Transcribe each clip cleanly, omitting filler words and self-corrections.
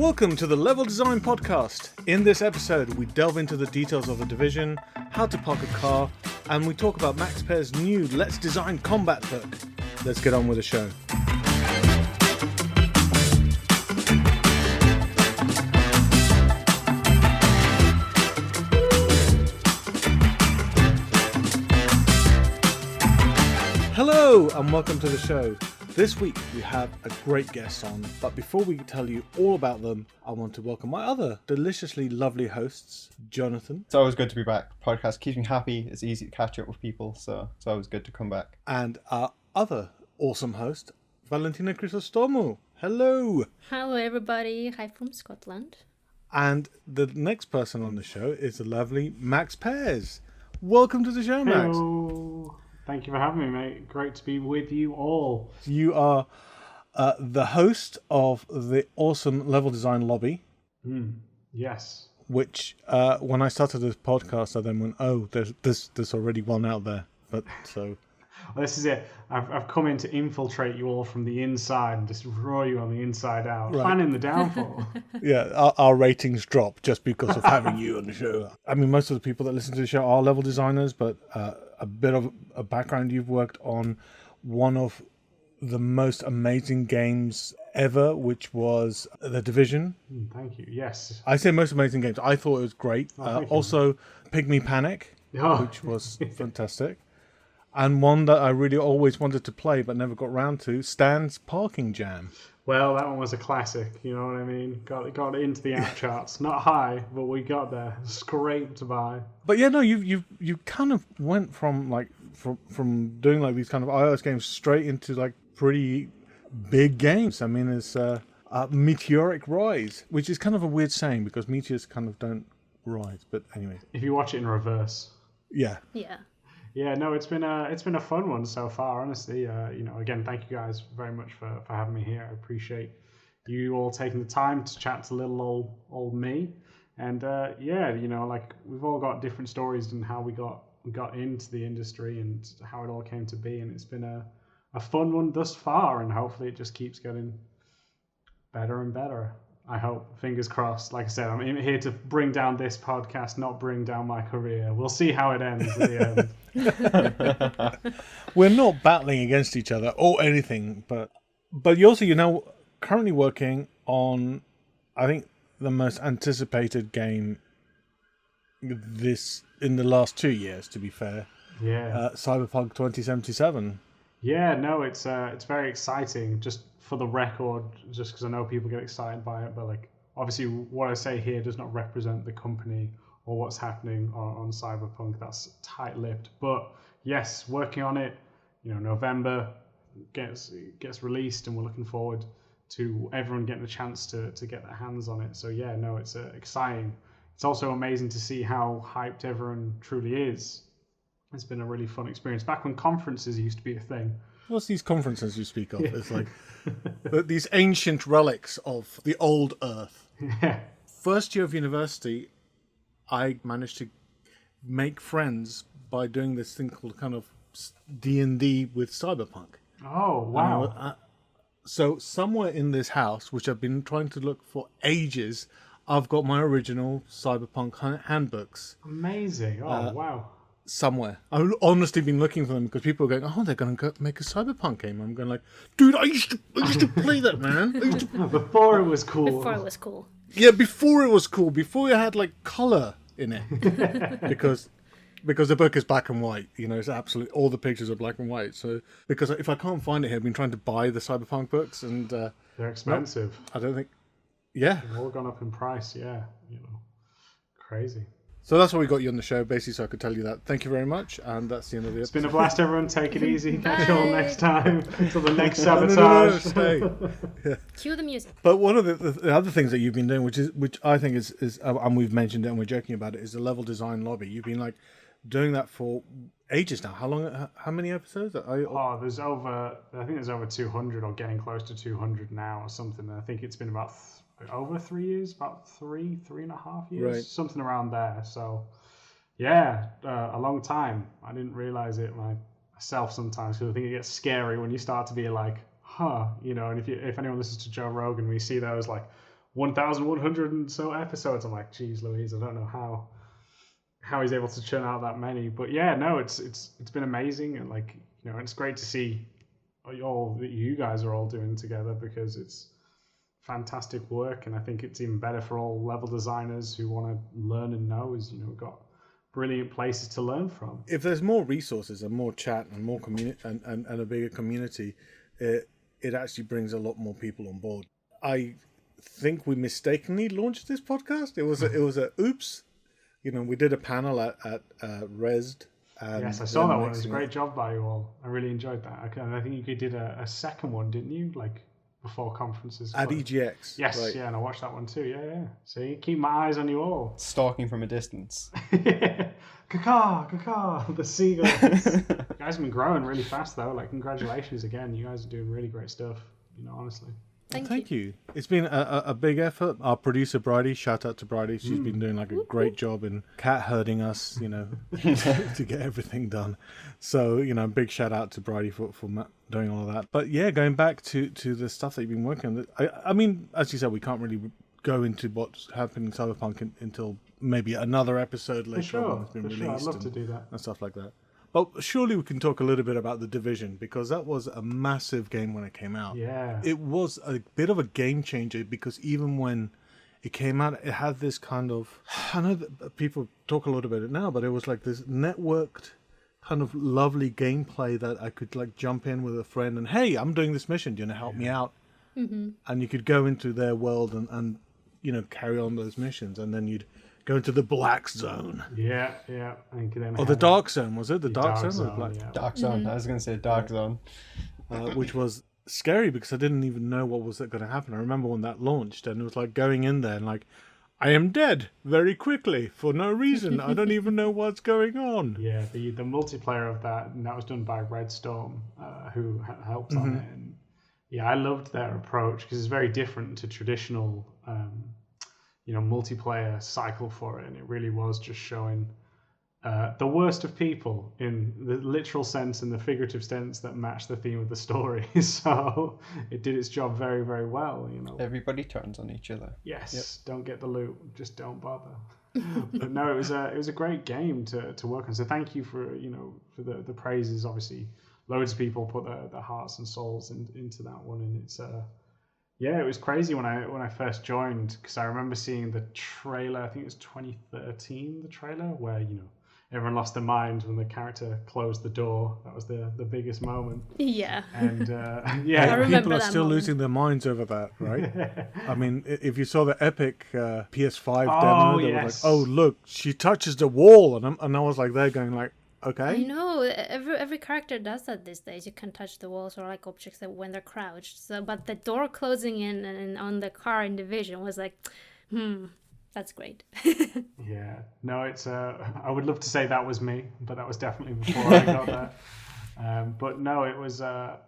Welcome to the Level Design Podcast. In this episode, we delve into the details of the Division, how to park a car, and we talk about Max Pears' new Let's Design combat book. Let's get on with the show. Hello and welcome to the show. This week we have a great guest on, but before we tell you all about them, I want to welcome my other deliciously lovely hosts, Jonathan. It's always good to be back. Podcast keeps me happy. It's easy to catch up with people, so it's always good to come back. And our other awesome host, Valentina Chrysostomou. Hello. Hello everybody. Hi from Scotland. And the next person on the show is the lovely Max Pears. Welcome to the show, Max. Hello. Thank you for having me, mate. Great to be with you all. You are the host of the awesome Level Design Lobby. Yes. Which, when I started this podcast, I then went, "Oh, there's already one out there." But so, Well, this is it. I've come in to infiltrate you all from the inside and just roar you on the inside out, planning the downfall. yeah, our ratings drop just because of having you on the show. I mean, most of the people that listen to the show are level designers, but a bit of a background. You've worked on one of the most amazing games ever, which was The Division. Thank you. Yes. I say most amazing games. I thought it was great. Also, Pygmy Panic, which was fantastic. And one that I really always wanted to play but never got round to, Stan's Parking Jam. Well, that one was a classic, you know what I mean? Got into the app charts. Not high, but we got there. Scraped by. But yeah, no, you kind of went from from doing like these kind of iOS games straight into like pretty big games. I mean, it's a meteoric rise, which is kind of a weird saying because meteors kind of don't rise. But anyway, If you watch it in reverse. yeah. Yeah. Yeah, no, it's been a fun one so far, honestly. Again, thank you guys very much for having me here. I appreciate you all taking the time to chat to little old me. And we've all got different stories and how we got into the industry and how it all came to be. And it's been a fun one thus far, and hopefully it just keeps getting better and better. I hope, fingers crossed. Like I said, I'm here to bring down this podcast, not bring down my career. We'll see how it ends at the end. We're not battling against each other or anything, but you also, currently working on, I think, the most anticipated game in the last 2 years, to be fair. Yeah. Cyberpunk 2077. Yeah, no, it's very exciting. Just for the record, just because I know people get excited by it, but like obviously what I say here does not represent the company or what's happening on Cyberpunk. That's tight-lipped. But yes, working on it. November gets released, and we're looking forward to everyone getting a chance to get their hands on it. So yeah, no, it's exciting. It's also amazing to see how hyped everyone truly is. It's been a really fun experience. Back when conferences used to be a thing. What's these conferences you speak of? Yeah. It's like these ancient relics of the old Earth. Yeah. First year of university, I managed to make friends by doing this thing called kind of D&D with Cyberpunk. Oh, wow. So somewhere in this house, which I've been trying to look for ages, I've got my original Cyberpunk handbooks. Amazing. Oh, wow. Somewhere. I've honestly been looking for them because people are going, "Oh, they're going to make a Cyberpunk game." I'm going like, "Dude, I used to play that, man." Before it was cool. Yeah, before it was cool. Before it had like color in it, because the book is black and white. It's absolutely all the pictures are black and white. So because if I can't find it here, I've been trying to buy the Cyberpunk books, and they're expensive. I don't think. Yeah, they've all gone up in price. Yeah, crazy. So that's why we got you on the show, basically, so I could tell you that. Thank you very much, and that's the end of the episode. It's been a blast, everyone. Take it easy. Catch you all next time. Until the next sabotage. Stay. Yeah. Cue the music. But one of the other things that you've been doing, which I think is and we've mentioned it and we're joking about it, is the Level Design Lobby. You've been like doing that for ages now. How long? How many episodes? There's over. I think there's over 200 or getting close to 200 now or something. I think it's been about over 3 years, about three and a half years, right. Something around there. So, yeah, a long time. I didn't realize it myself sometimes because I think it gets scary when you start to be like, and if anyone listens to Joe Rogan, we see those like 1,100 and so episodes. I'm like, geez Louise, I don't know how he's able to churn out that many. But yeah, no, it's been amazing, and like, you know, it's great to see all that you guys are all doing together, because it's fantastic work, and I think it's even better for all level designers who want to learn and know, is, you know, we've got brilliant places to learn from. If there's more resources and more chat and more community and a bigger community, it actually brings a lot more people on board. I think we mistakenly launched this podcast. It was a oops. You know, we did a panel at Resd. Yes, I saw that one. It was a great job by you all. I really enjoyed that. And I think you did a second one, didn't you? Like before conferences. At EGX. Yes, right. Yeah, and I watched that one too. Yeah. See, keep my eyes on you all. Stalking from a distance. Caw, the seagulls. You guys have been growing really fast though. Like, congratulations again. You guys are doing really great stuff. You know, honestly. Thank you. It's been a big effort. Our producer Bridie, shout out to Bridie. She's been doing like a great job in cat herding us, you know, to get everything done. So, you know, big shout out to Bridie for doing all of that. But yeah, going back to the stuff that you've been working on. I mean, as you said, we can't really go into what's happening in Cyberpunk until maybe another episode later on when it's been released. I'd love to do that and stuff like that. But surely we can talk a little bit about The Division, because that was a massive game when it came out. Yeah. It was a bit of a game changer, because even when it came out, it had this kind of... I know that people talk a lot about it now, but it was like this networked kind of lovely gameplay that I could like jump in with a friend and, hey, I'm doing this mission, do you want to help me out? Mm-hmm. And you could go into their world and, you know, carry on those missions, and then you'd go into the black zone. Yeah. And then the dark zone, was it? The dark zone? Or the black? Yeah. Dark Zone. Mm-hmm. I was going to say Dark Zone. Which was scary because I didn't even know what was going to happen. I remember when that launched, and it was like going in there and like, I am dead very quickly for no reason. I don't even know what's going on. Yeah, the multiplayer of that, and that was done by Red Storm, who helped on it. And yeah, I loved their approach, because it's very different to traditional multiplayer cycle for it, and it really was just showing the worst of people in the literal sense and the figurative sense that matched the theme of the story. So it did its job very, very well. You know, everybody turns on each other. Yes, Don't get the loot, just don't bother. But no, it was a great game to work on. So thank you for the praises. Obviously, loads of people put their hearts and souls into that one, and it's yeah, it was crazy when I first joined, because I remember seeing the trailer. I think it was 2013, the trailer, where everyone lost their mind when the character closed the door. That was the biggest moment. Yeah. And I remember people are that still moment. losing their minds over that, right? I mean, if you saw the epic PS5 Oh, demo, they were like, yes. "Oh, look, she touches the wall," and I was like, they're going like, I "Okay." know every character does that these days. You can touch the walls or like objects that when they're crouched. So, but the door closing in and on the car in Division was like, that's great. Yeah, no, it's I would love to say that was me, but that was definitely before I got there. But no, it was a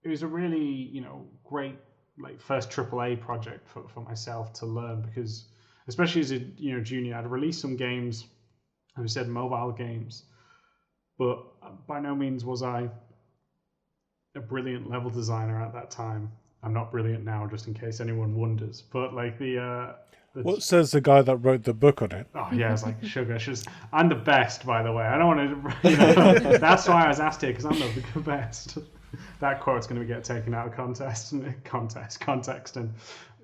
really great like first AAA project for myself to learn, because especially as a junior, I'd released some games, as we said, mobile games, but by no means was I a brilliant level designer at that time. I'm not brilliant now, just in case anyone wonders. But like What says the guy that wrote the book on it? Oh yeah, it's like sugar. I'm the best, by the way. I don't want to. That's why I was asked here, because I'm the best. That quote's going to get taken out of context, and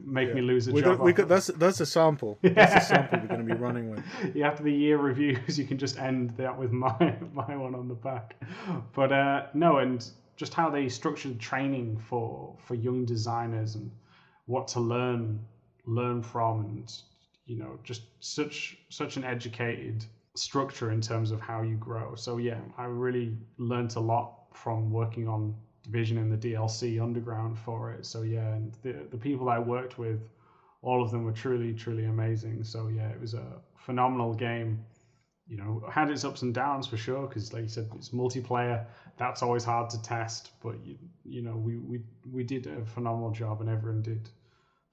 make me lose a job. That's a sample. That's a sample we're going to be running with. Yeah, after the year reviews, you can just end that with my one on the back. But no, and just how they structured training for young designers and what to learn from, and just such an educated structure in terms of how you grow. So yeah, I really learned a lot from working on Division and the DLC Underground for it. So yeah, and the people I worked with, all of them were truly amazing. So yeah, it was a phenomenal game. Had its ups and downs for sure, because like you said, it's multiplayer. That's always hard to test, but we did a phenomenal job, and everyone did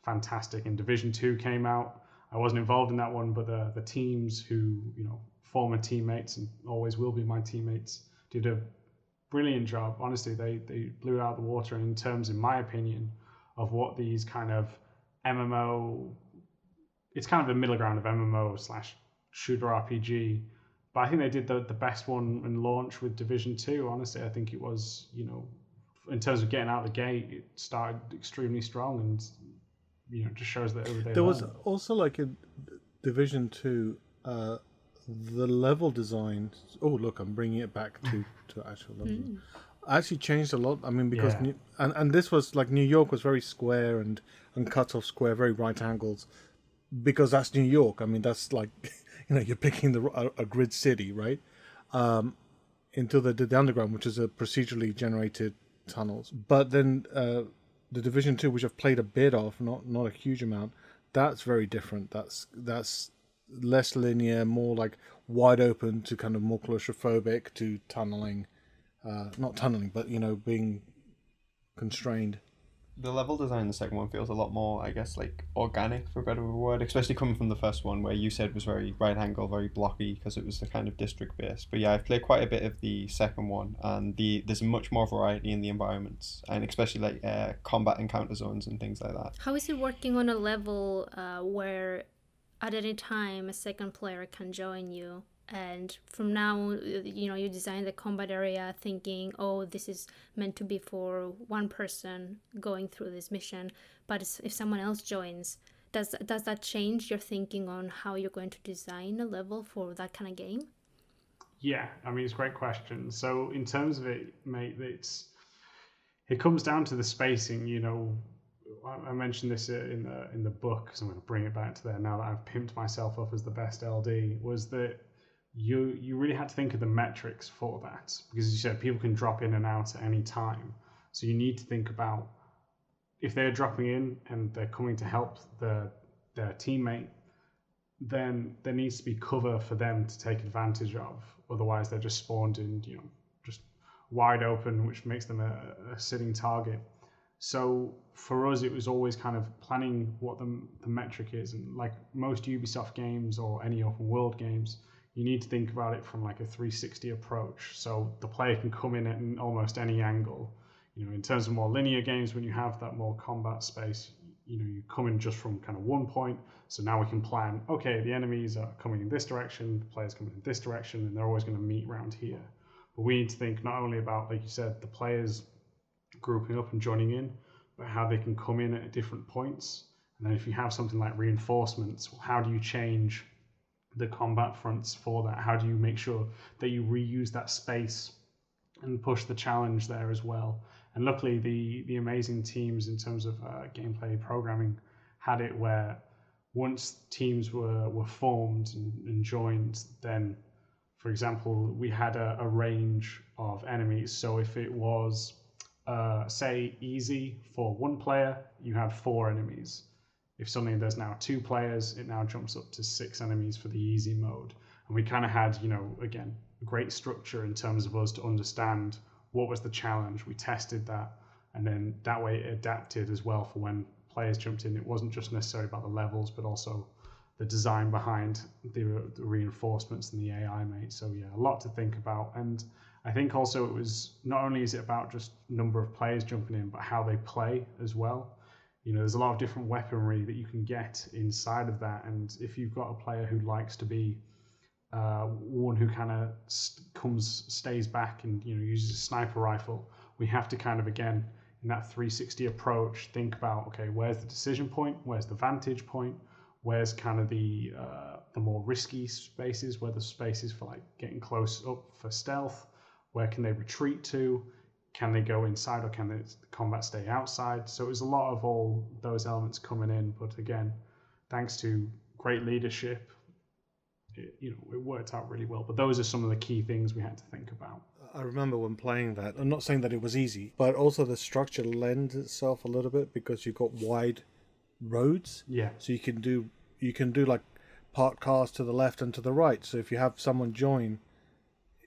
fantastic. And Division 2 came out. I wasn't involved in that one, but the teams who, former teammates and always will be my teammates, did a brilliant job. Honestly, they blew it out of the water in terms, in my opinion, of what these kind of MMO. It's kind of a middle ground of MMO slash shooter RPG. But I think they did the best one in launch with Division 2. Honestly, I think it was, in terms of getting out of the gate, it started extremely strong, and it just shows that they There was learned. also like in Division 2, the level design. Oh, look, I'm bringing it back to actual level. Actually changed a lot. I mean, because Yeah. and this was like New York was very square and cut off square, very right angles, because that's New York. I mean, that's like you're picking a grid city, right? Into the underground, which is a procedurally generated tunnels. But then the Division 2, which I've played a bit of, not a huge amount, that's very different. That's less linear, more like wide open to kind of more claustrophobic to tunneling. Not tunneling, but being constrained. The level design in the second one feels a lot more, I guess, like organic, for a better word, especially coming from the first one, where you said was very right angle, very blocky, because it was the kind of district based. But yeah, I've played quite a bit of the second one, and there's much more variety in the environments, and especially like combat encounter zones and things like that. How is it working on a level where at any time a second player can join you? And from now, you design the combat area thinking, oh, this is meant to be for one person going through this mission. But if someone else joins, does that change your thinking on how you're going to design a level for that kind of game? Yeah, I mean, it's a great question. So in terms of it, mate, it comes down to the spacing. I mentioned this in the book, so I'm going to bring it back to there now that I've pimped myself up as the best LD. Was that you really had to think of the metrics for that, because as you said, people can drop in and out at any time. So you need to think about, if they're dropping in and they're coming to help their teammate, then there needs to be cover for them to take advantage of. Otherwise, they're just spawned in, just wide open, which makes them a sitting target. So for us, it was always kind of planning what the metric is. And like most Ubisoft games or any open world games, you need to think about it from like a 360 approach. So the player can come in at almost any angle. In terms of more linear games, when you have that more combat space, you come in just from kind of one point. So now we can plan, okay, the enemies are coming in this direction, the players coming in this direction, and they're always going to meet around here. But we need to think not only about, like you said, the players grouping up and joining in, but how they can come in at different points. And then if you have something like reinforcements, how do you change the combat fronts for that? How do you make sure that you reuse that space and push the challenge there as well? And luckily, the amazing teams in terms of gameplay programming had it where once teams were formed and joined, then, for example, we had a range of enemies. So if it was, say, easy for one player, you had 4 enemies. If suddenly there's now 2 players, it now jumps up to 6 enemies for the easy mode. And we kind of had, again, a great structure in terms of us to understand what was the challenge. We tested that, and then that way it adapted as well for when players jumped in. It wasn't just necessarily about the levels, but also the design behind the reinforcements and the AI mate. So yeah, a lot to think about. And I think also it was, not only is it about just number of players jumping in, but how they play as well. There's a lot of different weaponry that you can get inside of that. And if you've got a player who likes to be one who kind of stays back and uses a sniper rifle, we have to kind of, again, in that 360 approach, think about, okay, where's the decision point, where's the vantage point, where's kind of the more risky spaces, where the spaces for like getting close up for stealth, where can they retreat to, can they go inside, or can the combat stay outside? So it was a lot of all those elements coming in, but again, thanks to great leadership, it worked out really well. But those are some of the key things we had to think about. I remember when playing that, I'm not saying that it was easy, but also the structure lends itself a little bit because you've got wide roads. Yeah. So you can do like parked cars to the left and to the right. So if you have someone join,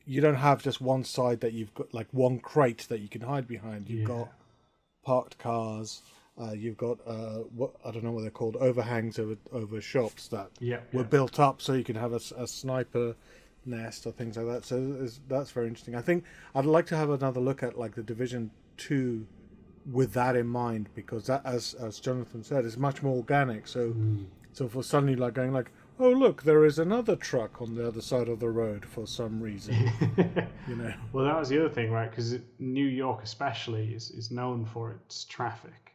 you don't have just one side that you've got like one crate that you can hide behind. You've got parked cars. You've got what I don't know what they're called, overhangs over shops that were built up so you can have a sniper nest or things like that. So that's very interesting. I think I'd like to have another look at like the Division 2 with that in mind, because that, as Jonathan said, is much more organic. So so for suddenly like going like, oh look, there is another truck on the other side of the road for some reason, you know. Well, that was the other thing, right? Because New York especially is known for its traffic.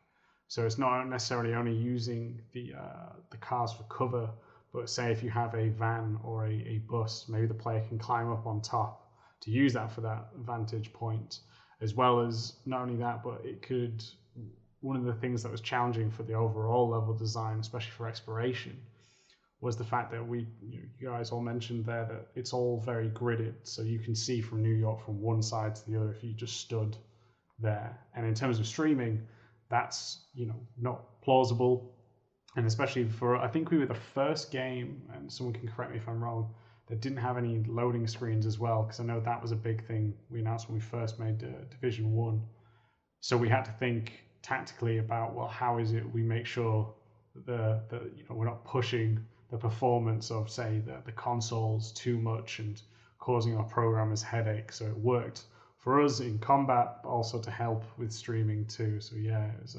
So it's not necessarily only using the cars for cover, but say if you have a van or a bus, maybe the player can climb up on top to use that for that vantage point, as well as not only that, but it could, one of the things that was challenging for the overall level design, especially for exploration, was the fact that you guys all mentioned there that it's all very gridded, so you can see from New York from one side to the other if you just stood there. And in terms of streaming, that's not plausible, and especially for, I think we were the first game, and someone can correct me if I'm wrong, that didn't have any loading screens as well, because I know that was a big thing we announced when we first made Division 1. So we had to think tactically about, well, how is it we make sure that we're not pushing the performance of, say, the consoles too much and causing our programmers headaches. So it worked for us in combat, but also to help with streaming too. So yeah, it was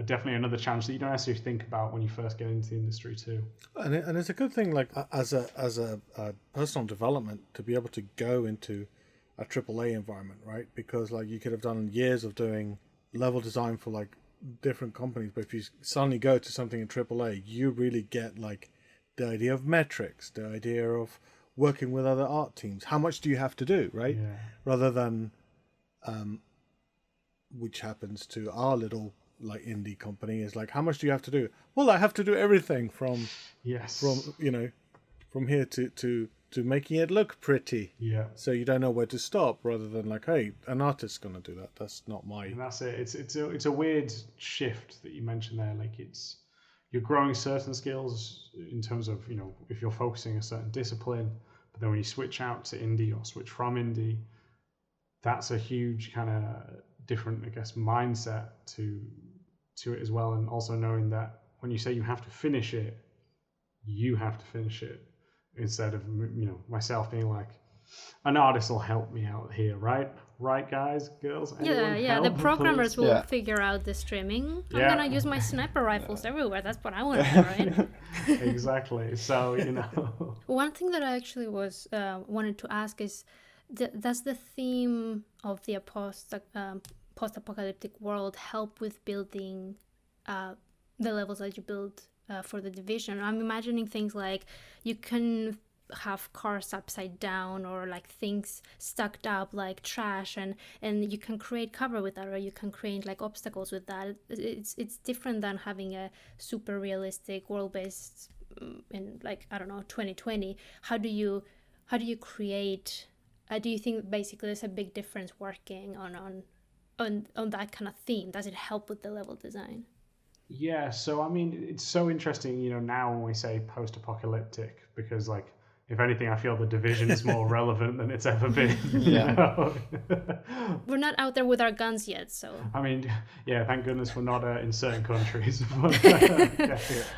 definitely another challenge that you don't necessarily think about when you first get into the industry too. And it's a good thing, like as a personal development, to be able to go into a AAA environment, right? Because like you could have done years of doing level design for like different companies, but if you suddenly go to something in AAA, you really get like the idea of metrics, the idea of working with other art teams. How much do you have to do, right? Yeah. Rather than, which happens to our little like indie company, is like, how much do you have to do? Well, I have to do everything from here to making it look pretty. Yeah. So you don't know where to stop, rather than like, hey, an artist's gonna do that. That's not my. And that's it. It's a weird shift that you mentioned there. Like you're growing certain skills in terms of, if you're focusing a certain discipline, but then when you switch out to indie or switch from indie, that's a huge kind of different, I guess, mindset to it as well. And also knowing that when you say you have to finish it, you have to finish it, instead of myself being like, an artist will help me out here, right guys, girls? Yeah, the programmers will figure out the streaming. I'm gonna use my sniper rifles everywhere. That's what I want to do, right? Exactly. So one thing that I actually was wanted to ask is, does the theme of the post-apocalyptic world help with building the levels that you build for the Division? I'm imagining things like you can have cars upside down, or like things stacked up like trash, and you can create cover with that, or you can create like obstacles with that. It's different than having a super realistic world based in, like, I don't know, 2020. How do you create? Do you think basically there's a big difference working on that kind of theme? Does it help with the level design? Yeah, so I mean, it's so interesting, now when we say post-apocalyptic, because like, if anything, I feel the Division is more relevant than it's ever been. We're not out there with our guns yet, so. I mean, yeah, thank goodness we're not in certain countries.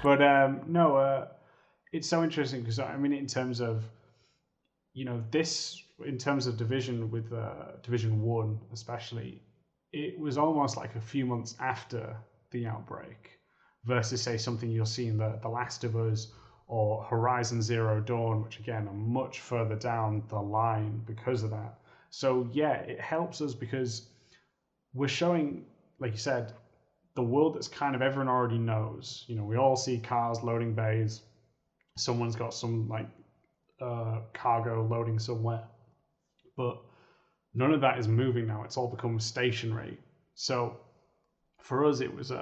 No, it's so interesting because, I mean, in terms of, in terms of Division with Division 1 especially, it was almost like a few months after the outbreak versus, say, something you'll see in The Last of Us or Horizon Zero Dawn, which again are much further down the line because of that. So yeah, it helps us because we're showing, like you said, the world that's kind of everyone already knows. We all see cars loading bays. Someone's got some like cargo loading somewhere, but none of that is moving now. It's all become stationary. So for us, it was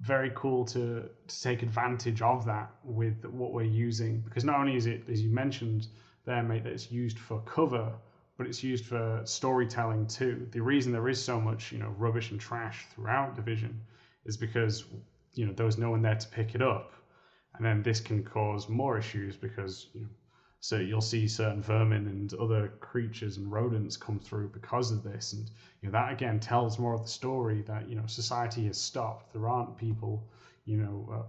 very cool to take advantage of that with what we're using, because not only is it, as you mentioned there, mate, that it's used for cover, but it's used for storytelling too. The reason there is so much, rubbish and trash throughout Division is because, there was no one there to pick it up. And then this can cause more issues because, so you'll see certain vermin and other creatures and rodents come through because of this. And that again tells more of the story that, society has stopped. There aren't people,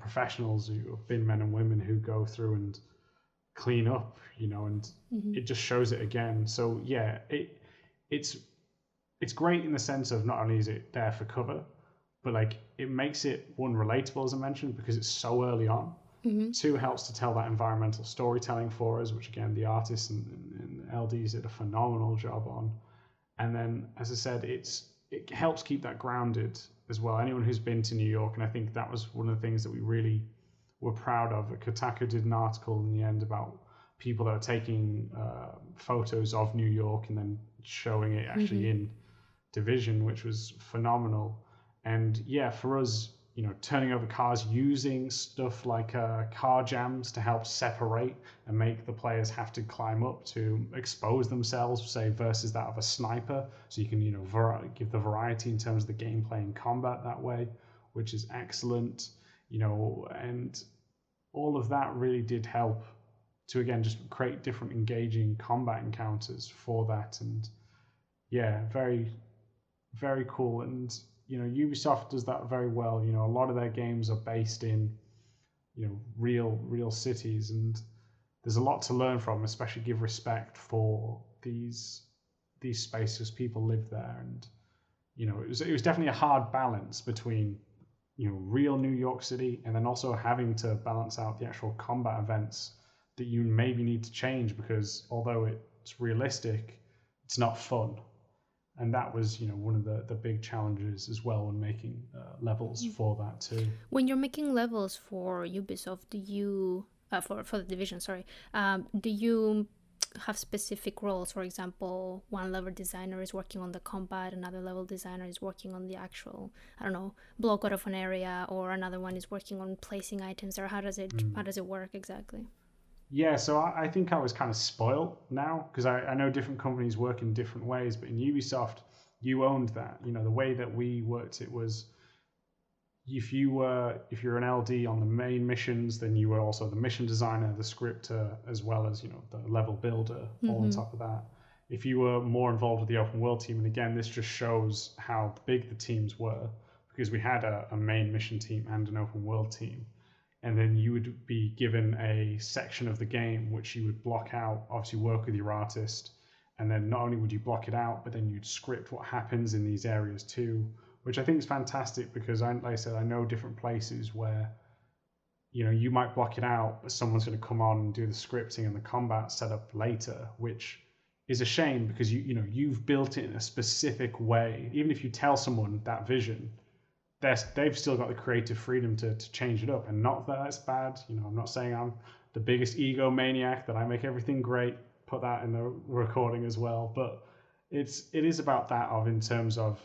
professionals who have been men and women who go through and clean up, and it just shows it again. So yeah, it's it's great in the sense of not only is it there for cover, but like it makes it one relatable, as I mentioned, because it's so early on. Two, helps to tell that environmental storytelling for us, which again the artists and LDs did a phenomenal job on. And then, as I said, it helps keep that grounded as well. Anyone who's been to New York, and I think that was one of the things that we really were proud of. Kotaku did an article in the end about people that are taking photos of New York and then showing it actually in Division, which was phenomenal. And yeah, for us, you know, turning over cars using stuff like car jams to help separate and make the players have to climb up to expose themselves, say, versus that of a sniper. So you can, you know, give the variety in terms of the gameplay and combat that way, which is excellent, you know, and all of that really did help to, again, just create different engaging combat encounters for that. And yeah, very, very cool. And you know, Ubisoft does that very well. You know, a lot of their games are based in, you know, real cities, and there's a lot to learn from, especially give respect for these spaces. People live there, and you know, it was definitely a hard balance between, you know, real New York City and then also having to balance out the actual combat events that you maybe need to change, because although it's realistic, it's not fun. And that was, you know, one of the big challenges as well when making levels for that too. When you're making levels for Ubisoft, do you for the Division, sorry, do you have specific roles? For example, one level designer is working on the combat, another level designer is working on the actual, I don't know, block out of an area, or another one is working on placing items, or how does it work exactly? Yeah, so I think I was kind of spoiled now, because I know different companies work in different ways, but in Ubisoft, you owned that. You know, the way that we worked, it was if you're an LD on the main missions, then you were also the mission designer, the scripter, as well as, you know, the level builder, all on top of that. If you were more involved with the open world team, and again, this just shows how big the teams were, because we had a main mission team and an open world team. And then you would be given a section of the game which you would block out, obviously work with your artist, and then not only would you block it out, but then you'd script what happens in these areas too, which I think is fantastic, because like I said, I know different places where, you know, you might block it out, but someone's going to come on and do the scripting and the combat setup later, which is a shame, because you've built it in a specific way. Even if you tell someone that vision, they've still got the creative freedom to change it up. And not that it's bad. You know, I'm not saying I'm the biggest egomaniac, that I make everything great, put that in the recording as well. But it is about that, of in terms of,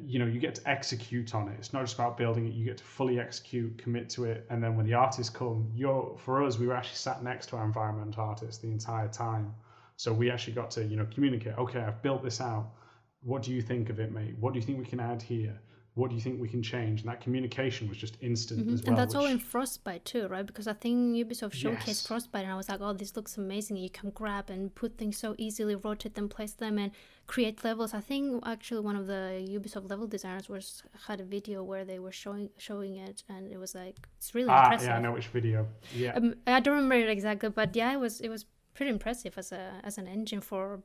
you know, you get to execute on it. It's not just about building it. You get to fully execute, commit to it. And then when the artists come, for us, we were actually sat next to our environment artist the entire time. So we actually got to, you know, communicate. Okay, I've built this out. What do you think of it, mate? What do you think we can add here? What do you think we can change? And that communication was just instant as well. And that's all in Frostbite too, right? Because I think Ubisoft showcased Frostbite, and I was like, oh, this looks amazing. You can grab and put things so easily, rotate them, place them, and create levels. I think actually one of the Ubisoft level designers had a video where they were showing it, and it was like, it's really impressive. Yeah, I know which video. Yeah, I don't remember it exactly, but yeah, it was pretty impressive as an engine for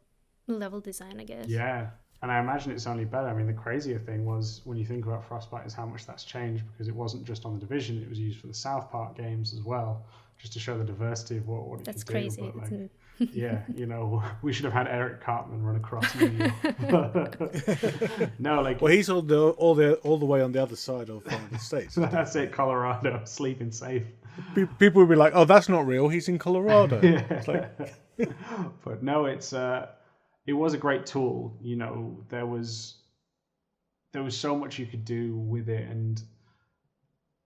level design, I guess. Yeah. And I imagine it's only better. I mean, the crazier thing was, when you think about Frostbite, is how much that's changed, because it wasn't just on the Division, it was used for the South Park games as well, just to show the diversity of what it that's could crazy. do. But like, yeah, you know, we should have had Eric Cartman run across New York. No, like, well, he's all the way on the other side of the states. That's it, Colorado, sleeping safe. People would be like, "Oh, that's not real. He's in Colorado." It's like... But no, it was a great tool. You know, there was so much you could do with it, and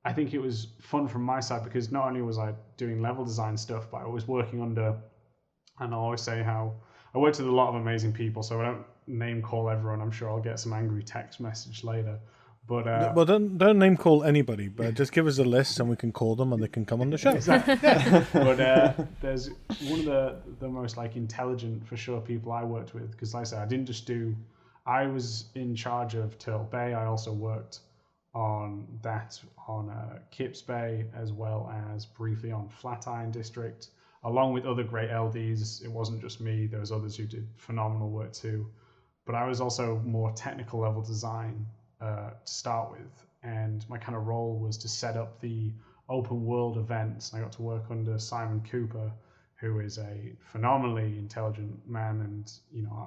I think it was fun from my side, because not only was I doing level design stuff, but I was working under, and I always say how I worked with a lot of amazing people, so I don't name call everyone. I'm sure I'll get some angry text message later. But well, don't name call anybody, but just give us a list and we can call them and they can come on the show. Exactly. But there's one of the most like intelligent, for sure, people I worked with, because like I said, I was in charge of Turtle Bay. I also worked on Kips Bay, as well as briefly on Flatiron District, along with other great LDs. It wasn't just me. There was others who did phenomenal work too. but I was also more technical level design to start with, and my kind of role was to set up the open world events. I got to work under Simon Cooper, who is a phenomenally intelligent man, and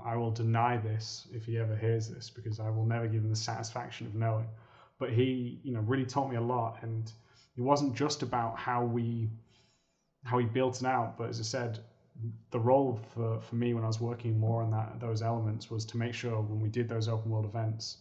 I will deny this if he ever hears this, because I will never give him the satisfaction of knowing. But he really taught me a lot, and it wasn't just about how we built it out, but as I said, the role for me when I was working more on those elements was to make sure when we did those open world events,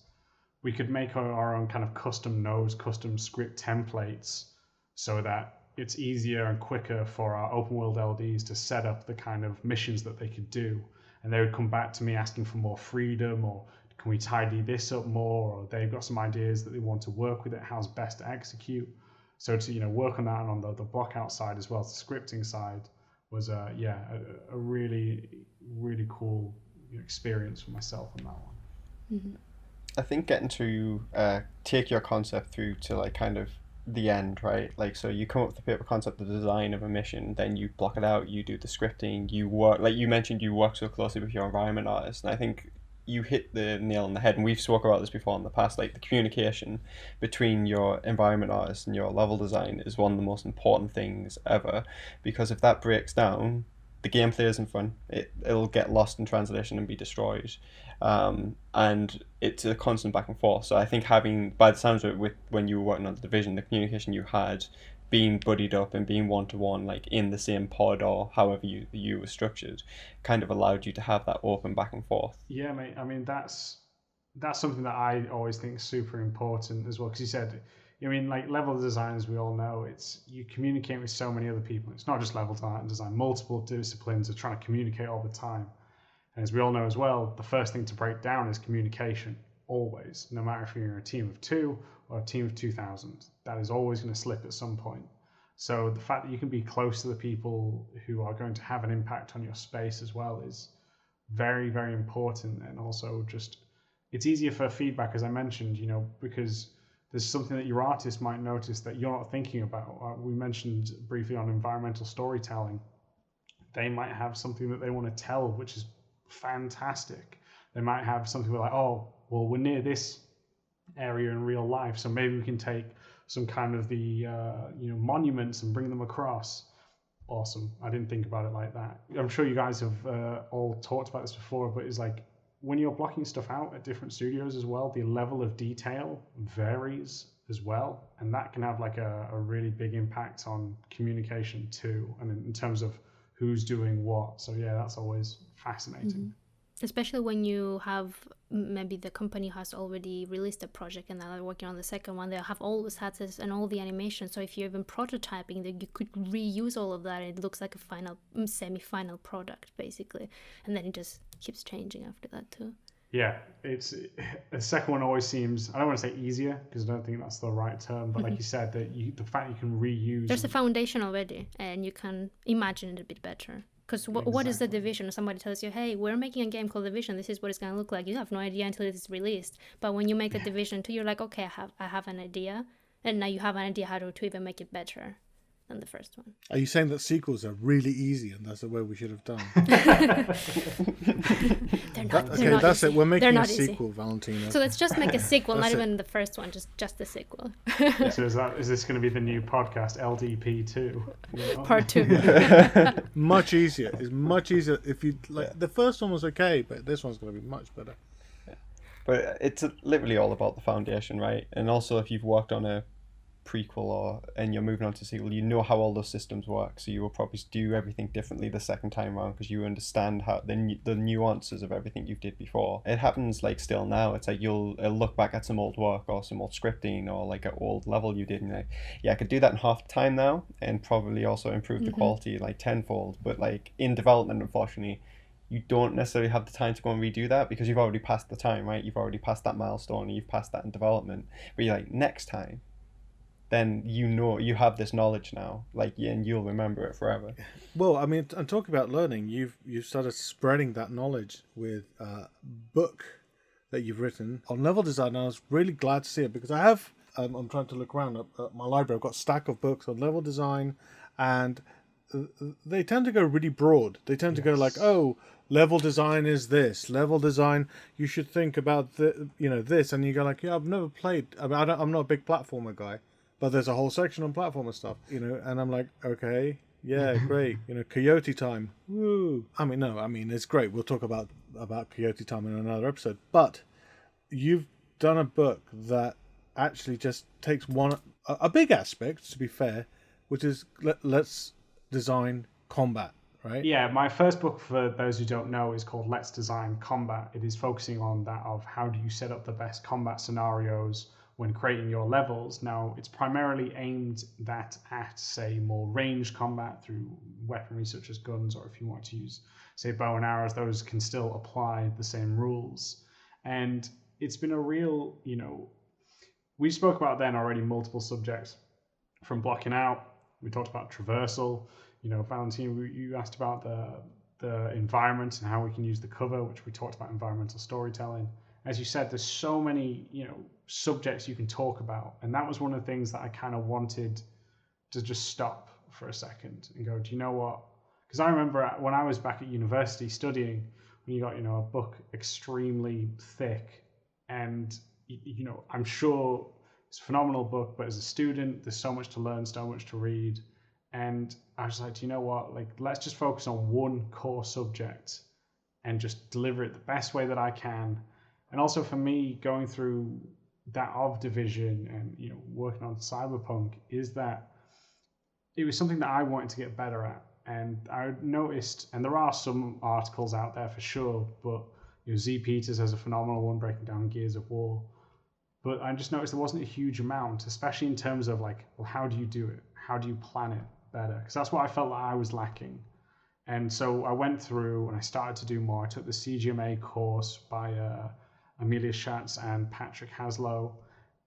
we could make our own kind of custom nodes, custom script templates, so that it's easier and quicker for our open world LDs to set up the kind of missions that they could do. And they would come back to me asking for more freedom, or can we tidy this up more, or they've got some ideas that they want to work with it, how's best to execute. So to work on that, and on the block out side as well as the scripting side was a really, really cool experience for myself on that one. Mm-hmm. I think getting to take your concept through to like kind of the end, right? Like, so you come up with the paper concept, the design of a mission, then you block it out, you do the scripting, you work, like you mentioned, you work so closely with your environment artist, and I think you hit the nail on the head, and we've spoke about this before in the past, like the communication between your environment artist and your level design is one of the most important things ever, because if that breaks down, the gameplay isn't fun. It'll get lost in translation and be destroyed, and it's a constant back and forth. So I think having, by the sounds of it, when you were working on the Division, the communication you had, being buddied up and being one-to-one, like in the same pod or however you were structured, kind of allowed you to have that open back and forth. Yeah, mate. I mean, that's something that I always think is super important as well, because you said, like level design, as we all know, it's you communicate with so many other people. It's not just level design. Multiple disciplines are trying to communicate all the time. And as we all know as well, the first thing to break down is communication, always, no matter if you're in a team of 2 or a team of 2,000. That is always going to slip at some point. So the fact that you can be close to the people who are going to have an impact on your space as well is very, very important. And also just, it's easier for feedback, as I mentioned, because there's something that your artist might notice that you're not thinking about. We mentioned briefly on environmental storytelling. They might have something that they want to tell, which is fantastic. They might have something like, oh, well, we're near this area in real life, so maybe we can take some kind of the monuments and bring them across. Awesome. I didn't think about it like that. I'm sure you guys have all talked about this before, but it's like when you're blocking stuff out at different studios as well, the level of detail varies as well, and that can have like a really big impact on communication too, and in terms of who's doing what. So yeah, that's always fascinating. Mm-hmm. Especially when you have, maybe the company has already released a project and now they're working on the second one, they'll have all the assets and all the animation. So if you're even prototyping, that you could reuse all of that. It looks like a semi-final product, basically. And then it just keeps changing after that too. Yeah, it's the second one always seems, I don't want to say easier, because I don't think that's the right term, but like you said, that the fact you can reuse. There's a foundation already, and you can imagine it a bit better. Because what is the Division? Somebody tells you, hey, we're making a game called Division. This is what it's going to look like. You have no idea until it's released. But when you make the Division 2, you're like, okay, I have an idea. And now you have an idea how to even make it better than the first one. Are you saying that sequels are really easy and that's the way we should have done? They're not that's easy. it. We're making a easy. sequel, Valentina. So let's just make a sequel, not even the first one, just the sequel. So is this going to be the new podcast, LDP2? Part 2. Much easier. It's much easier if you like. The first one was okay, but this one's going to be much better. But it's literally all about the foundation, right? And also, if you've worked on a prequel and you're moving on to sequel, you know how all those systems work, so you will probably do everything differently the second time around because you understand how the nuances of everything you did before. It happens like still now. It's like you'll look back at some old work or some old scripting or like an old level you did and like, yeah, I could do that in half the time now and probably also improve the quality like tenfold. But like in development, unfortunately, you don't necessarily have the time to go and redo that because you've already passed the time, right? You've already passed that milestone and you've passed that in development. But you're like, next time, then you know you have this knowledge now, like, and you'll remember it forever. Well, I mean, and talk about learning. You've started spreading that knowledge with a book that you've written on level design. And I was really glad to see it because I have. I'm trying to look around at my library. I've got a stack of books on level design, and they tend to go really broad. They tend to go like, oh, level design is this. Level design, you should think about this, and you go like, yeah, I've never played. I mean, I'm not a big platformer guy, but there's a whole section on platformer stuff, and I'm like, okay, yeah, great, Coyote Time, woo. I mean, no, I mean it's great. We'll talk about Coyote Time in another episode, but you've done a book that actually just takes a big aspect, to be fair, which is let's design combat, right? Yeah, my first book, for those who don't know, is called Let's Design Combat. It is focusing on that of how do you set up the best combat scenarios when creating your levels. Now, it's primarily aimed at, say, more ranged combat through weaponry such as guns, or if you want to use, say, bow and arrows, those can still apply the same rules. And it's been a real, we spoke about then already multiple subjects, from blocking out, we talked about traversal, Valentine, you asked about the environment and how we can use the cover, which we talked about environmental storytelling. As you said, there's so many, subjects you can talk about. And that was one of the things that I kind of wanted to just stop for a second and go, do you know what? Because I remember when I was back at university studying, when you got, a book extremely thick, and, I'm sure it's a phenomenal book, but as a student, there's so much to learn, so much to read. And I was like, do you know what? Like, let's just focus on one core subject and just deliver it the best way that I can. And also for me, going through that of Division and, working on Cyberpunk, is that it was something that I wanted to get better at. And I noticed, and there are some articles out there for sure, but Z Peters has a phenomenal one breaking down Gears of War. But I just noticed there wasn't a huge amount, especially in terms of like, well, how do you do it? How do you plan it better? Because that's what I felt like I was lacking. And so I went through and I started to do more. I took the CGMA course by Amelia Schatz and Patrick Haslow,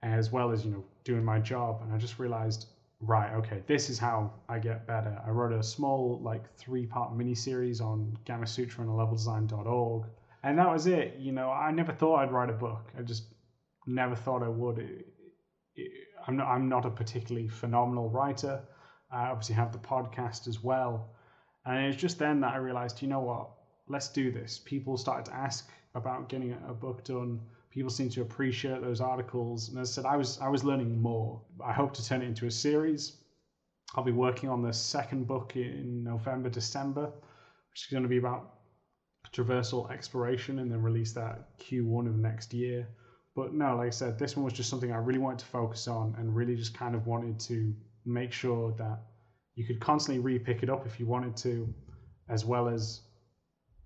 as well as, doing my job. And I just realized, right, okay, this is how I get better. I wrote a small, 3-part mini-series on Gamma Sutra and leveldesign.org. And that was it. I never thought I'd write a book. I just never thought I would. I'm not a particularly phenomenal writer. I obviously have the podcast as well. And it was just then that I realized, you know what, let's do this. People started to ask about getting a book done. People seem to appreciate those articles. And as I said, I was learning more. I hope to turn it into a series. I'll be working on the second book in November, December, which is going to be about traversal exploration, and then release that Q1 of next year. But no, like I said, this one was just something I really wanted to focus on, and really just kind of wanted to make sure that you could constantly re-pick it up if you wanted to, as well as,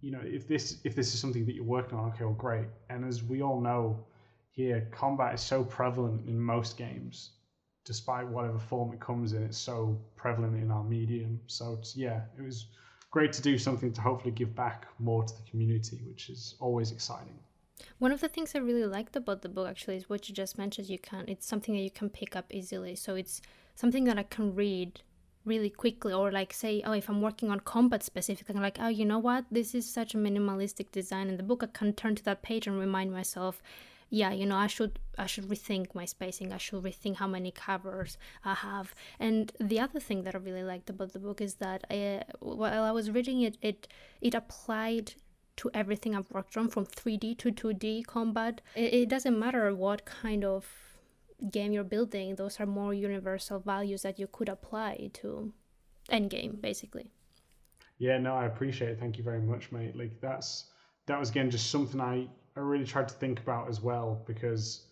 if this is something that you're working on, okay, well, great. And as we all know here, combat is so prevalent in most games, despite whatever form it comes in, it's so prevalent in our medium. So it was great to do something to hopefully give back more to the community, which is always exciting. One of the things I really liked about the book actually is what you just mentioned. It's something that you can pick up easily. So it's something that I can read really quickly, or say, if I'm working on combat specifically, I'm like, you know what, this is such a minimalistic design in the book. I can turn to that page and remind myself, I should rethink my spacing. I should rethink how many covers I have. And the other thing that I really liked about the book is that while I was reading it, it applied to everything I've worked on, from 3D to 2D combat. It doesn't matter what kind of game you're building. Those are more universal values that you could apply to endgame, basically. Yeah, no, I appreciate it. Thank you very much, mate. That was again just something I really tried to think about as well, because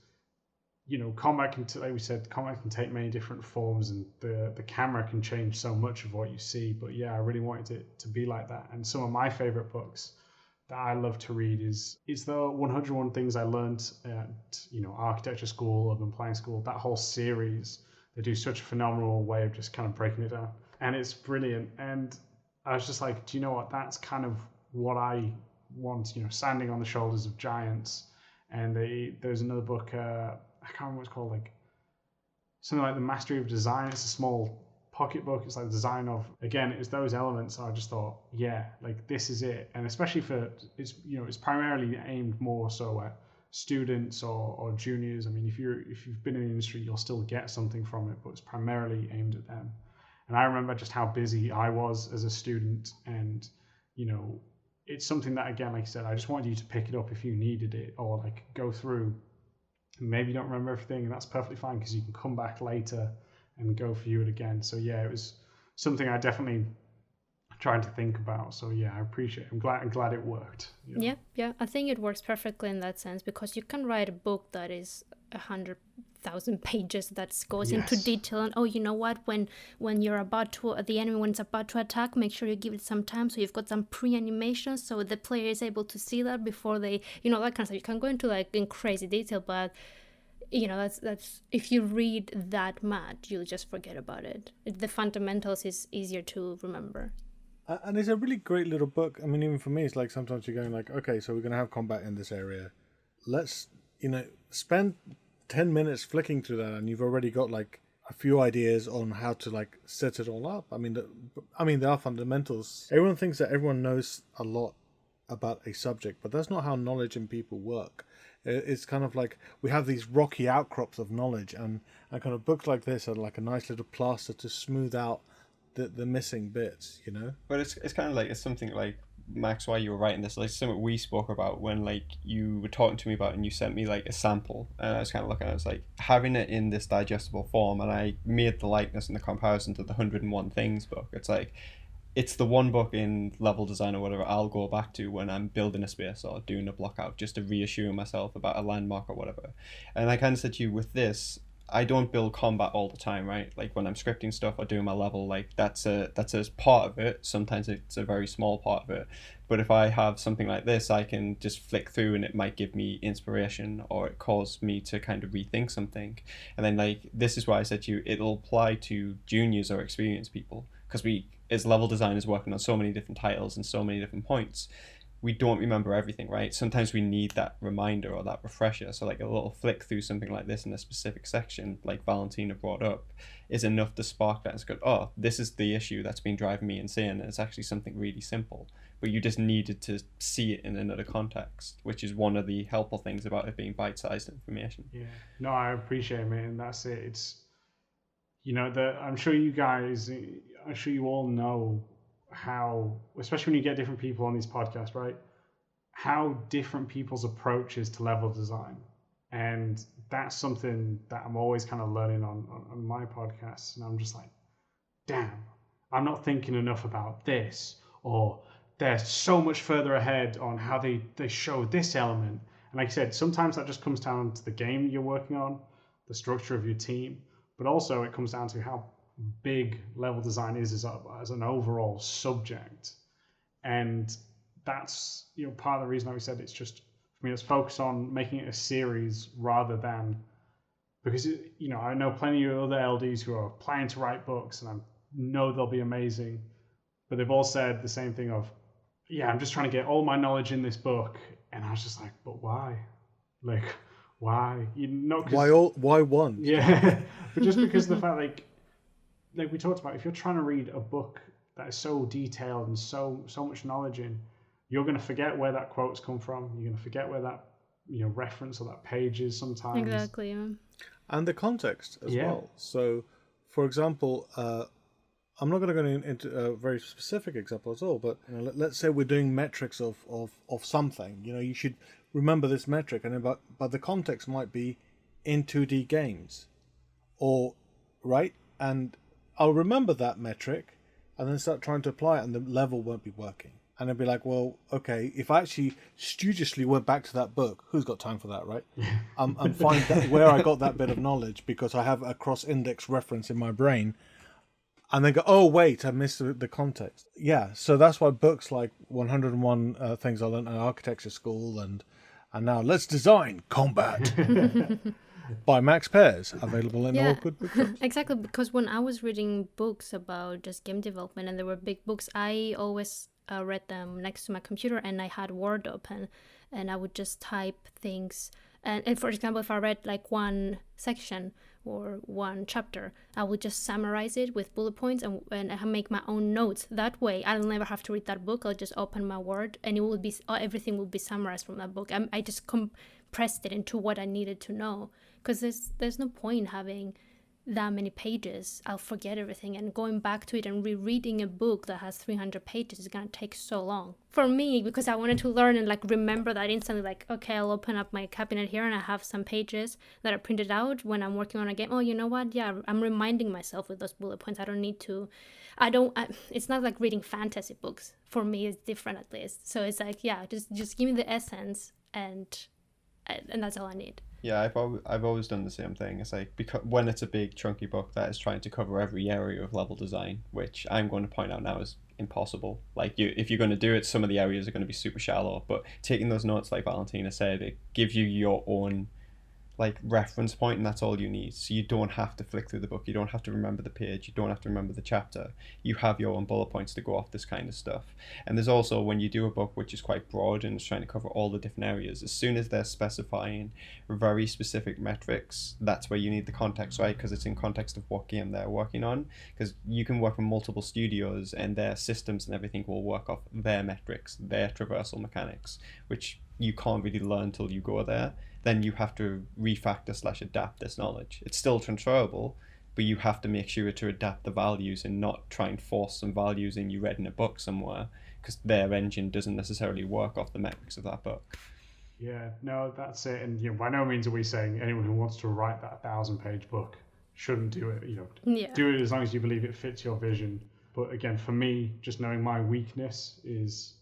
combat can, like we said, combat can take many different forms, and the camera can change so much of what you see. But yeah, I really wanted it to be like that. And some of my favorite books that I love to read is the 101 Things I Learned at architecture school, urban planning school. That whole series, they do such a phenomenal way of just kind of breaking it down, and it's brilliant. And I was just like, do you know what? That's kind of what I want. Standing on the shoulders of giants. And there's another book. I can't remember what it's called. Something like The Mastery of Design. It's a small pocketbook. It's like the design of, again, it's those elements. I just thought, this is it. And especially for it's primarily aimed more so at students or juniors. I mean, if you've been in the industry, you'll still get something from it, but it's primarily aimed at them. And I remember just how busy I was as a student, and it's something that, again, like I said, I just wanted you to pick it up if you needed it, or like go through. Maybe you don't remember everything, and that's perfectly fine because you can come back later and go view it again. So yeah, it was something I definitely tried to think about. So yeah, I appreciate it. I'm glad it worked. You know? Yeah. I think it works perfectly in that sense, because you can write a book that is 100,000 pages that goes into detail, and you know what, when you're about to, the enemy, when it's about to attack, make sure you give it some time, so you've got some pre-animation so the player is able to see that before they, that kind of stuff. You can go into like in crazy detail, but that's if you read that much, you'll just forget about it. The fundamentals is easier to remember. And it's a really great little book. I mean, even for me, it's like sometimes you're going like, okay, so we're going to have combat in this area. Let's, spend 10 minutes flicking through that, and you've already got like a few ideas on how to like set it all up. I mean, there are fundamentals. Everyone thinks that everyone knows a lot about a subject, but that's not how knowledge in people work. It's kind of like we have these rocky outcrops of knowledge, and kind of books like this are like a nice little plaster to smooth out the missing bits, But it's kind of like, it's something like, Max, why you were writing this, like something we spoke about when like you were talking to me about, and you sent me like a sample, and I was kind of looking at it, it's like having it in this digestible form, and I made the likeness and the comparison to the 101 Things book. It's like, it's the one book in level design or whatever I'll go back to when I'm building a space or doing a block out, just to reassure myself about a landmark or whatever. And I kind of said to you, with this, I don't build combat all the time, right? Like when I'm scripting stuff or doing my level, like that's a part of it. Sometimes it's a very small part of it. But if I have something like this, I can just flick through and it might give me inspiration, or it cause me to kind of rethink something. And then like, this is why I said to you, it'll apply to juniors or experienced people, because we, as level designers working on so many different titles and so many different points, we don't remember everything, right? Sometimes we need that reminder or that refresher. So like a little flick through something like this in a specific section, like Valentina brought up, is enough to spark that. It's good. Oh, this is the issue that's been driving me insane. And it's actually something really simple, but you just needed to see it in another context, which is one of the helpful things about it being bite-sized information. Yeah, no, I appreciate it, man. And that's it. It's, I'm sure you all know how, especially when you get different people on these podcasts, right? How different people's approaches to level design. And that's something that I'm always kind of learning on my podcasts. And I'm just like, damn, I'm not thinking enough about this, or they're so much further ahead on how they show this element. And like I said, sometimes that just comes down to the game you're working on, the structure of your team, but also it comes down to how big level design is as an overall subject. And that's part of the reason I said it's just, for me, let's focus on making it a series rather than, because I know plenty of other LDs who are planning to write books, and I know they'll be amazing, but they've all said the same thing of, yeah, I'm just trying to get all my knowledge in this book. And I was just like, but why? Like, why? Why one? Yeah, but just because of the fact, like we talked about, if you're trying to read a book that is so detailed and so much knowledge in, you're going to forget where that quote's come from. You're going to forget where that reference or that page is sometimes. Exactly. Yeah. And the context as well. So, for example, I'm not going to go into a very specific example at all, but let's say we're doing metrics of something. You should remember this metric, and but the context might be in 2D games, or right, and I'll remember that metric, and then start trying to apply it, and the level won't be working. And I'd be like, well, okay, if I actually studiously went back to that book, who's got time for that, right? And find where I got that bit of knowledge, because I have a cross-index reference in my brain, and then go, oh, wait, I missed the context. Yeah, so that's why books like 101 Things I Learned in Architecture School and now Let's Design Combat by Max Pears, available in all good bookshops. Exactly, because when I was reading books about just game development, and there were big books, I always read them next to my computer, and I had Word open, and I would just type things. And for example, if I read like one section or one chapter, I would just summarize it with bullet points and I make my own notes. That way, I'll never have to read that book. I'll just open my Word, and it will be everything will be summarized from that book. I just compressed it into what I needed to know, because there's no point having that many pages, I'll forget everything, and going back to it and rereading a book that has 300 pages is going to take so long for me, because I wanted to learn and like remember that instantly. Like, okay, I'll open up my cabinet here and I have some pages that are printed out when I'm working on a game. Oh, you know what? Yeah, I'm reminding myself with those bullet points. I don't need to, it's not like reading fantasy books. For me, it's different at least. So it's like, yeah, just give me the essence, and that's all I need. Yeah, I've always done the same thing. It's like, because when it's a big chunky book that is trying to cover every area of level design, which I'm going to point out now is impossible. Like, if you're going to do it, some of the areas are going to be super shallow, but taking those notes, like Valentina said, it gives you your own like reference point, and that's all you need. So you don't have to flick through the book, you don't have to remember the page, you don't have to remember the chapter. You have your own bullet points to go off this kind of stuff. And there's also, when you do a book which is quite broad and is trying to cover all the different areas, as soon as they're specifying very specific metrics, that's where you need the context, right? Because it's in context of what game they're working on, because you can work with multiple studios and their systems and everything will work off their metrics, their traversal mechanics, which you can't really learn till you go there. Then you have to refactor / adapt this knowledge. It's still transferable, but you have to make sure to adapt the values and not try and force some values in you read in a book somewhere, because their engine doesn't necessarily work off the metrics of that book. Yeah, no, that's it. And by no means are we saying anyone who wants to write that 1,000-page book shouldn't do it. Do it as long as you believe it fits your vision. But again, for me, just knowing my weakness is,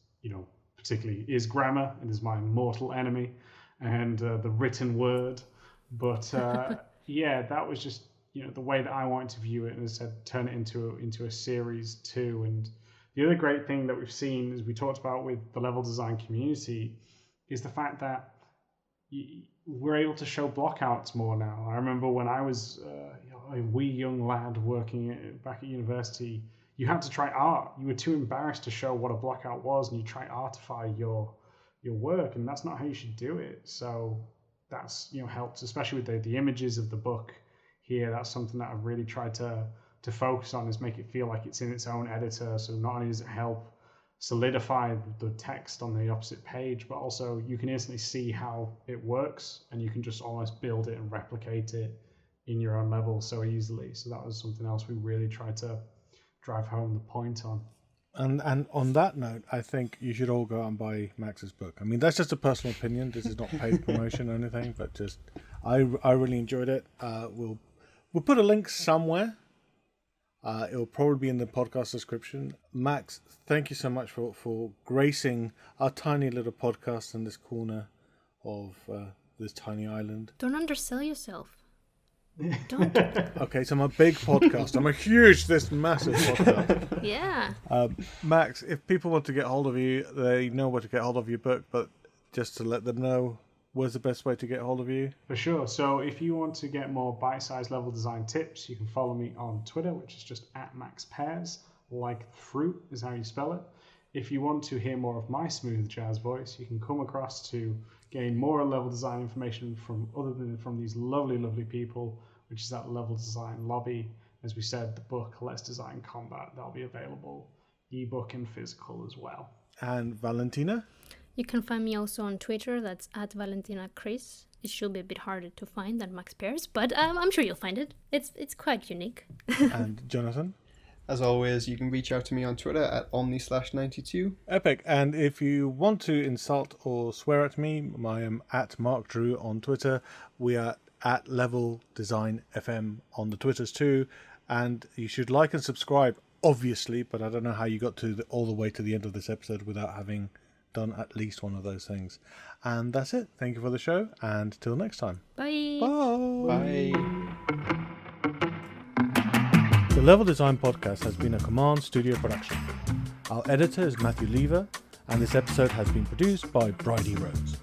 particularly is grammar, and is my mortal enemy, and the written word. But yeah, that was just the way that I wanted to view it, and as I said, turn it into a series too. And the other great thing that we've seen, as we talked about with the level design community, is the fact that we're able to show blockouts more now. I remember when I was a wee young lad working back at university, you had to try art. You were too embarrassed to show what a blockout was, and you try artify your work, and that's not how you should do it. So that's helped, especially with the images of the book here. That's something that I've really tried to focus on, is make it feel like it's in its own editor. So not only does it help solidify the text on the opposite page, but also you can instantly see how it works, and you can just almost build it and replicate it in your own level so easily. So that was something else we really tried to drive home the point on. And on that note, I think you should all go out and buy Max's book. I mean, that's just a personal opinion. This is not paid promotion or anything, but just I really enjoyed it. We'll put a link somewhere. It'll probably be in the podcast description. Max, thank you so much for gracing our tiny little podcast in this corner of this tiny island. Don't undersell yourself. Don't. Okay, so I'm a big podcast. I'm this massive podcast. Yeah. Max, if people want to get hold of you, they know where to get hold of your book, but just to let them know, where's the best way to get hold of you? For sure. So if you want to get more bite-sized level design tips, you can follow me on Twitter, which is just @MaxPears, like fruit is how you spell it. If you want to hear more of my smooth jazz voice, you can come across to gain more level design information from these lovely, lovely people, which is that Level Design Lobby. As we said, the book Let's Design Combat, that'll be available ebook and physical as well. And Valentina? You can find me also on Twitter. That's @ValentinaChris. It should be a bit harder to find than Max Pears, but I'm sure you'll find it. It's quite unique. And Jonathan? As always, you can reach out to me on Twitter at omni/92. Epic. And if you want to insult or swear at me, I am @MarkDrew on Twitter. We are @LevelDesignFM on the Twitters too. And you should like and subscribe, obviously, but I don't know how you got all the way to the end of this episode without having done at least one of those things. And that's it. Thank you for the show, and till next time. Bye. Bye. Bye. The Level Design Podcast has been a Command Studio production. Our editor is Matthew Lever, and this episode has been produced by Bridie Rose.